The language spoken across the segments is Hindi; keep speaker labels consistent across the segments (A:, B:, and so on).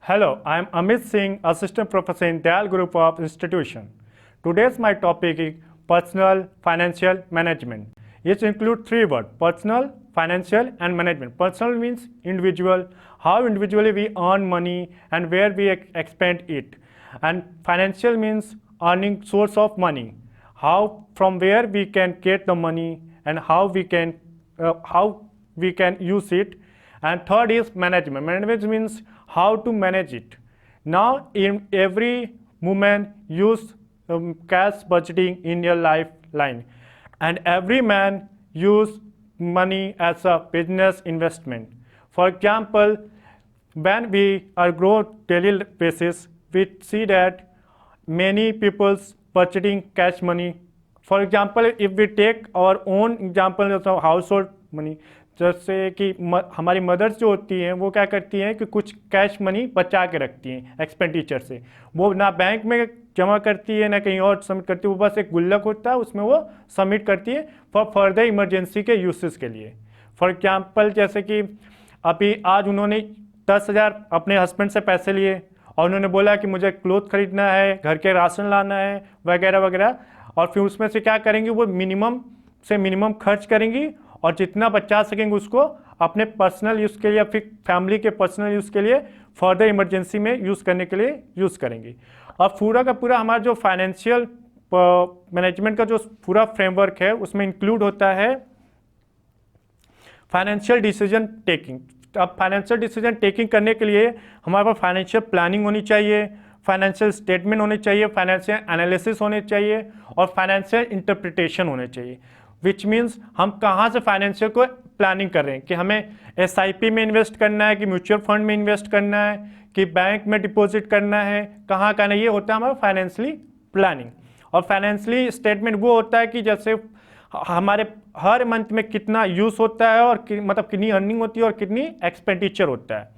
A: Hello, I am Amit Singh, Assistant Professor in Dayal Group of Institution. Today's my topic is personal financial management. It includes three words: personal, financial, and management. Personal means individual, how individually we earn money and where we expend it. And financial means earning source of money, how from where we can get the money and how we can use it. And third is management. Management means how to manage it. Now in every moment use cash budgeting in your lifeline, and every man use money as a business investment. For example, when we are grow daily basis, we see that many people's budgeting cash money. For example, if we take our own example of household money, जैसे कि हमारी मदर्स जो होती हैं वो क्या करती हैं कि कुछ कैश मनी बचा के रखती हैं एक्सपेंडिचर से। वो ना बैंक में जमा करती है ना कहीं और सबमिट करती है, वो बस एक गुल्लक होता है उसमें वो सबमिट करती है फॉर फर्दर इमरजेंसी के यूसेस के लिए। फॉर एग्जांपल जैसे कि अभी आज उन्होंने 10,000 अपने हस्बैंड से पैसे लिए और उन्होंने बोला कि मुझे क्लोथ खरीदना है, घर के राशन लाना है वगैरह वगैरह, और फिर उसमें से क्या करेंगी, वो मिनिमम से मिनिमम खर्च करेंगी और जितना बचा सकेंगे उसको अपने पर्सनल यूज़ के लिए या फिर फैमिली के पर्सनल यूज़ के लिए फर्दर इमरजेंसी में यूज़ करने के लिए यूज़ करेंगी। और पूरा का पूरा हमारा जो फाइनेंशियल मैनेजमेंट का जो पूरा फ्रेमवर्क है उसमें इंक्लूड होता है फाइनेंशियल डिसीजन टेकिंग। अब फाइनेंशियल डिसीजन टेकिंग करने के लिए हमारे पास फाइनेंशियल प्लानिंग होनी चाहिए, फाइनेंशियल स्टेटमेंट होने चाहिए, फाइनेंशियल एनालिसिस होने चाहिए और फाइनेंशियल इंटरप्रिटेशन होने चाहिए। विच मीन्स हम कहाँ से फाइनेंशियल को प्लानिंग कर रहे हैं कि हमें SIP में इन्वेस्ट करना है कि म्यूचुअल फंड में इन्वेस्ट करना है कि बैंक में डिपॉजिट करना है, कहाँ करना है, ये होता है हमारा फाइनेंशियली प्लानिंग। और फाइनेंशियली स्टेटमेंट वो होता है कि जैसे हमारे हर मंथ में कितना यूज़ होता है और मतलब कितनी अर्निंग होती है और कितनी एक्सपेंडिचर होता है।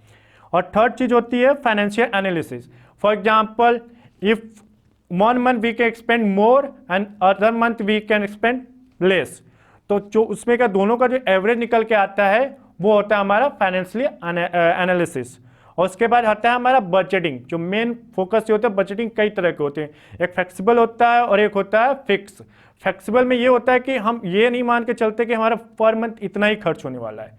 A: और थर्ड चीज़ होती है financial analysis. For example if 1 month we can expend more and other month we can expend less, तो जो उसमें का दोनों का जो एवरेज निकल के आता है वो होता है हमारा फाइनेंशियली एनालिसिस। और उसके बाद आता है हमारा बजटिंग। जो मेन फोकस ये होता है, बजटिंग कई तरह के होते हैं, एक फ्लेक्सिबल होता है और एक होता है फिक्स। फ्लेक्सिबल में ये होता है कि हम ये नहीं मान के चलते कि हमारा पर मंथ इतना ही खर्च होने वाला है,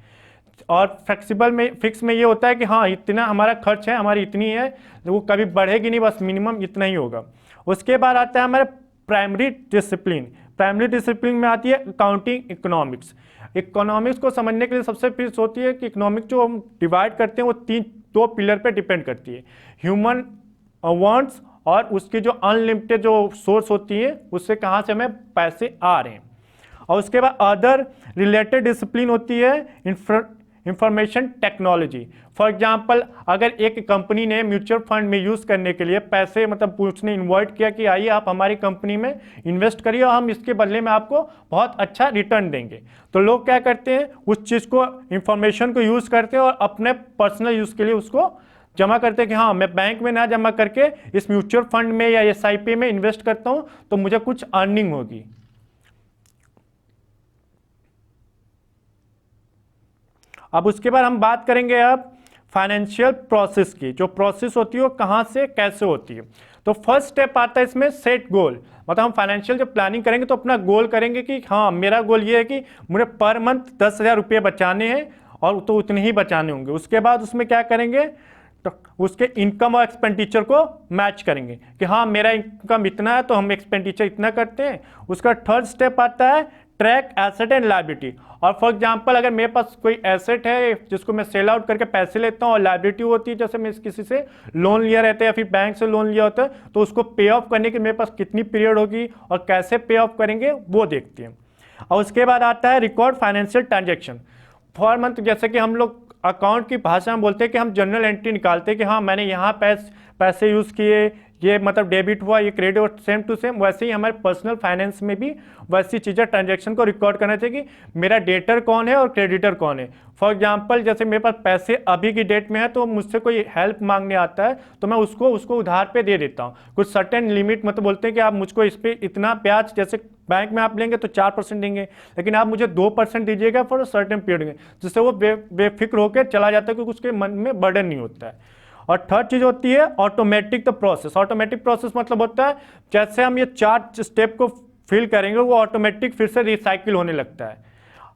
A: और फ्लेक्सिबल में फिक्स में ये होता है कि हाँ इतना हमारा खर्च है, हमारी इतनी है, वो कभी बढ़ेगी नहीं, बस मिनिमम इतना ही होगा। उसके बाद आता है हमारा प्राइमरी डिसिप्लिन। प्राइमरी डिसिप्लिन में आती है अकाउंटिंग इकोनॉमिक्स। इकोनॉमिक्स को समझने के लिए सबसे फीस होती है कि इकोनॉमिक्स जो हम डिवाइड करते हैं वो दो पिलर पे डिपेंड करती है, ह्यूमन वांट्स और उसकी जो अनलिमिटेड जो सोर्स होती है उससे कहाँ से हमें पैसे आ रहे हैं। और उसके बाद अदर रिलेटेड डिसिप्लिन होती है इंफॉर्मेशन टेक्नोलॉजी। फॉर एग्जांपल अगर एक कंपनी ने म्यूचुअल फंड में यूज़ करने के लिए पैसे मतलब पूछने इन्वाइट किया कि आइए आप हमारी कंपनी में इन्वेस्ट करिए और हम इसके बदले में आपको बहुत अच्छा रिटर्न देंगे, तो लोग क्या करते हैं उस चीज़ को इंफॉर्मेशन को यूज़ करते हैं और अपने पर्सनल यूज़ के लिए उसको जमा करते हैं कि हाँ मैं बैंक में ना जमा करके इस म्यूचुअल फंड में या SIP में इन्वेस्ट करता हूँ तो मुझे कुछ अर्निंग होगी। अब उसके बाद हम बात करेंगे अब फाइनेंशियल प्रोसेस की। जो प्रोसेस होती है वो कहाँ से कैसे होती है। तो फर्स्ट स्टेप आता है इसमें सेट गोल। मतलब हम फाइनेंशियल जब प्लानिंग करेंगे तो अपना गोल करेंगे कि हाँ मेरा गोल ये है कि मुझे पर मंथ 10,000 रुपये बचाने हैं और तो उतने ही बचाने होंगे। उसके बाद उसमें क्या करेंगे, तो उसके इनकम और एक्सपेंडिचर को मैच करेंगे कि हाँ मेरा इनकम इतना है तो हम एक्सपेंडिचर इतना करते हैं। उसका थर्ड स्टेप आता है ट्रैक एसेट एंड लायबिलिटी। और फॉर एग्जांपल अगर मेरे पास कोई एसेट है जिसको मैं सेल आउट करके पैसे लेता हूँ और लायबिलिटी होती है जैसे मैं किसी से लोन लिया रहता है या फिर बैंक से लोन लिया होता है, तो उसको पे ऑफ करने के मेरे पास कितनी पीरियड होगी और कैसे पे ऑफ करेंगे वो देखते हैं। और उसके बाद आता है record financial transaction for month. जैसे कि हम लोग अकाउंट की भाषा में बोलते हैं कि हम जनरल एंट्री निकालते हैं कि हाँ मैंने यहाँ पैसे यूज़ किए, ये मतलब डेबिट हुआ, ये क्रेडिट हुआ, सेम टू सेम वैसे ही हमारे पर्सनल फाइनेंस में भी वैसी चीज़ें ट्रांजैक्शन को रिकॉर्ड करना चाहिए कि मेरा डेटर कौन है और क्रेडिटर कौन है। फॉर एग्जांपल जैसे मेरे पास पैसे अभी की डेट में है तो मुझसे कोई हेल्प मांगने आता है तो मैं उसको उधार पे दे देता हूँ। कुछ सर्टेन लिमिट मतलब बोलते हैं कि आप मुझको इस पर इतना ब्याज, जैसे बैंक में आप लेंगे तो 4% देंगे लेकिन आप मुझे 2% दीजिएगा फॉर सर्टेन पीरियड में, जिससे वो बेफिक्र होकर चला जाता है क्योंकि उसके मन में बर्डन नहीं होता है। और थर्ड चीज़ होती है automatic the process. Automatic process मतलब होता है जैसे हम ये 4 स्टेप को फिल करेंगे वो ऑटोमेटिक फिर से रिसाइकिल होने लगता है।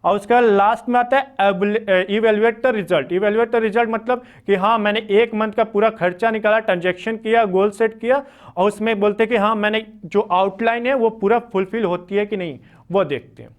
A: और उसके बाद लास्ट में आता है evaluate the result. Evaluate the result मतलब कि हाँ मैंने 1 मंथ का पूरा खर्चा निकाला, ट्रांजेक्शन किया, गोल सेट किया, और उसमें बोलते कि हाँ मैंने जो आउटलाइन है वो पूरा फुलफिल होती है कि नहीं, वो देखते हैं।